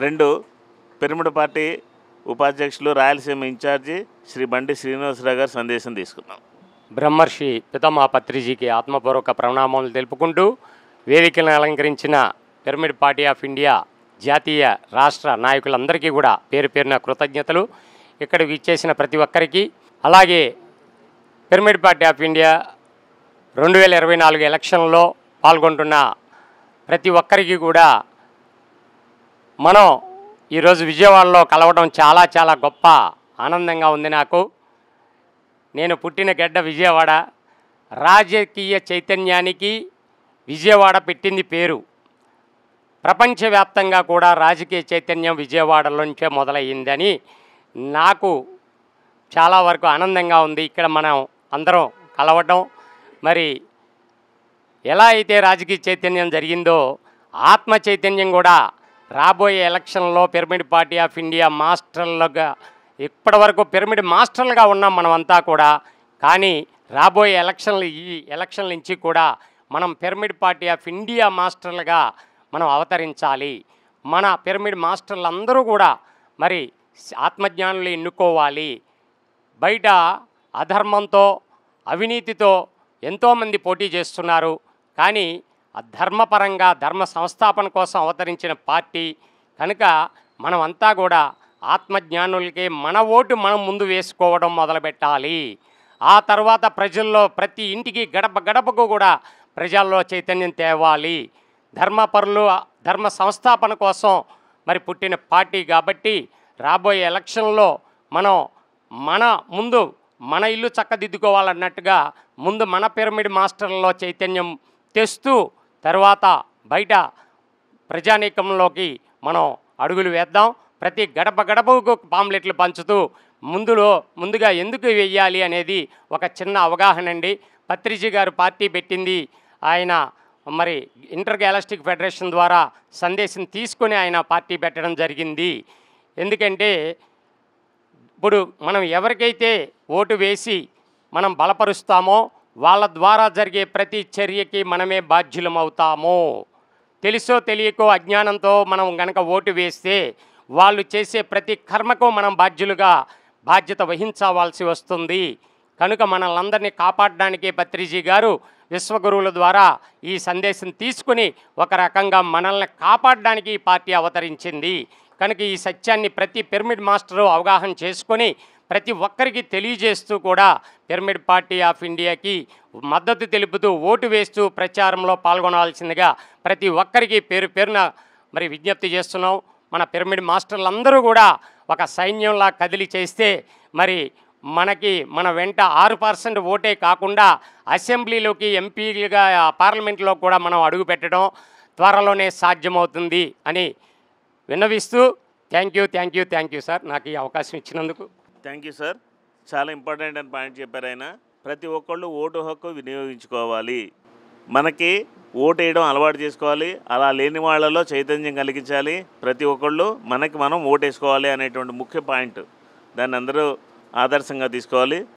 2 pyramid party ఉపాధ్యక్షులు Rayalaseema incharge Shri బండి శ్రీనివాసరావు గారి సందేశం తీసుకుందాం. బ్రహ్మర్షి పితామహ పత్రిజీకి ఆత్మపూర్వక ప్రణామాలు తెలుపుకుంటూ వేదికలను అలంకరించిన పిరమిడ్ పార్టీ ఆఫ్ ఇండియా జాతీయ రాష్ట్ర నాయకులందరికీ కూడా పేరు పేరున కృతజ్ఞతలు. ఇక్కడ విచ్చేసిన ప్రతి ఒక్కరికి, అలాగే పిరమిడ్ పార్టీ ఆఫ్ ఇండియా 2024 ఎలక్షన్లో పాల్గొంటున్న ప్రతి ఒక్కరికి కూడా మనం ఈరోజు విజయవాడలో కలవడం చాలా చాలా గొప్ప ఆనందంగా ఉంది నాకు. నేను పుట్టిన గడ్డ విజయవాడ. రాజకీయ చైతన్యానికి విజయవాడ పెట్టింది పేరు. ప్రపంచవ్యాప్తంగా కూడా రాజకీయ చైతన్యం విజయవాడలోంచే మొదలయ్యిందని నాకు చాలా వరకు ఆనందంగా ఉంది. ఇక్కడ మనం అందరం కలవటం, మరి ఎలా అయితే రాజకీయ చైతన్యం జరిగిందో ఆత్మ చైతన్యం కూడా రాబోయే ఎలక్షన్లో పిరమిడ్ పార్టీ ఆఫ్ ఇండియా మాస్టర్లుగా, ఇప్పటి వరకు పిరమిడ్ మాస్టర్లుగా ఉన్నాం మనమంతా కూడా. కానీ రాబోయే ఈ ఎలక్షన్ల నుంచి కూడా మనం పిరమిడ్ పార్టీ ఆఫ్ ఇండియా మాస్టర్లుగా మనం అవతరించాలి. మన పిరమిడ్ మాస్టర్లు అందరూ కూడా మరి ఆత్మజ్ఞానులు ఎన్నుకోవాలి. బయట అధర్మంతో, అవినీతితో ఎంతోమంది పోటీ చేస్తున్నారు. కానీ ధర్మపరంగా ధర్మ సంస్థాపన కోసం అవతరించిన పార్టీ కనుక మనమంతా కూడా ఆత్మజ్ఞానులకి మన ఓటు మనం ముందు వేసుకోవడం మొదలుపెట్టాలి. ఆ తర్వాత ప్రజల్లో ప్రతి ఇంటికి గడప గడపకు కూడా ప్రజల్లో చైతన్యం తేవాలి. ధర్మపరులు ధర్మ సంస్థాపన కోసం మరి పుట్టిన పార్టీ కాబట్టి రాబోయే ఎలక్షన్లో మనం ముందు మన ఇల్లు చక్కదిద్దుకోవాలన్నట్టుగా ముందు మన పిరమిడ్ మాస్టర్లలో చైతన్యం తెస్తూ తర్వాత బయట ప్రజానీకంలోకి మనం అడుగులు వేద్దాం. ప్రతి గడప గడపకు పాంప్లెట్లు పంచుతూ ముందుగా ఎందుకు వెయ్యాలి అనేది ఒక చిన్న అవగాహన అండి. పత్రిజీ గారు పార్టీ పెట్టింది ఆయన మరి ఇంటర్ గ్యాలక్టిక్ ఫెడరేషన్ ద్వారా సందేశం తీసుకొని ఆయన పార్టీ పెట్టడం జరిగింది. ఎందుకంటే ఇప్పుడు మనం ఎవరికైతే ఓటు వేసి మనం బలపరుస్తామో వాళ్ళ ద్వారా జరిగే ప్రతి చర్యకి మనమే బాధ్యులమవుతాము. తెలుసో తెలియకో అజ్ఞానంతో మనం గనక ఓటు వేస్తే వాళ్ళు చేసే ప్రతి కర్మకు మనం బాధ్యత వహించవలసి వస్తుంది. కనుక మనల్ని కాపాడడానికే పత్రిజీ గారు విశ్వగురువుల ద్వారా ఈ సందేశం తీసుకుని ఒక రకంగా మనల్ని కాపాడడానికి ఈ పార్టీ అవతరించింది. కనుక ఈ సత్యాన్ని ప్రతి పిరమిడ్ మాస్టరు అవగాహన చేసుకొని ప్రతి ఒక్కరికి తెలియజేస్తూ కూడా పిరమిడ్ పార్టీ ఆఫ్ ఇండియాకి మద్దతు తెలుపుతూ ఓటు వేస్తూ ప్రచారంలో పాల్గొనాల్సిందిగా ప్రతి ఒక్కరికి పేరు పేరున మరి విజ్ఞప్తి చేస్తున్నాం. మన పిరమిడ్ మాస్టర్లందరూ కూడా ఒక సైన్యంలా కదిలి చేస్తే మరి మన వెంట 6% ఓటే కాకుండా అసెంబ్లీలోకి ఎంపీలుగా పార్లమెంట్లో కూడా మనం అడుగు పెట్టడం త్వరలోనే సాధ్యమవుతుంది అని విన్నవిస్తూ థ్యాంక్ యూ సార్, నాకు ఈ అవకాశం ఇచ్చినందుకు. Thank you sir. చాలా ఇంపార్టెంట్ అని పాయింట్ చెప్పారు ఆయన. ప్రతి ఒక్కళ్ళు ఓటు హక్కు వినియోగించుకోవాలి. మనకి ఓటు వేయడం అలవాటు చేసుకోవాలి. అలా లేని వాళ్ళలో చైతన్యం కలిగించాలి. ప్రతి ఒక్కళ్ళు మనం ఓటు వేసుకోవాలి అనేటువంటి ముఖ్య పాయింట్. దాన్ని అందరూ ఆదర్శంగా తీసుకోవాలి.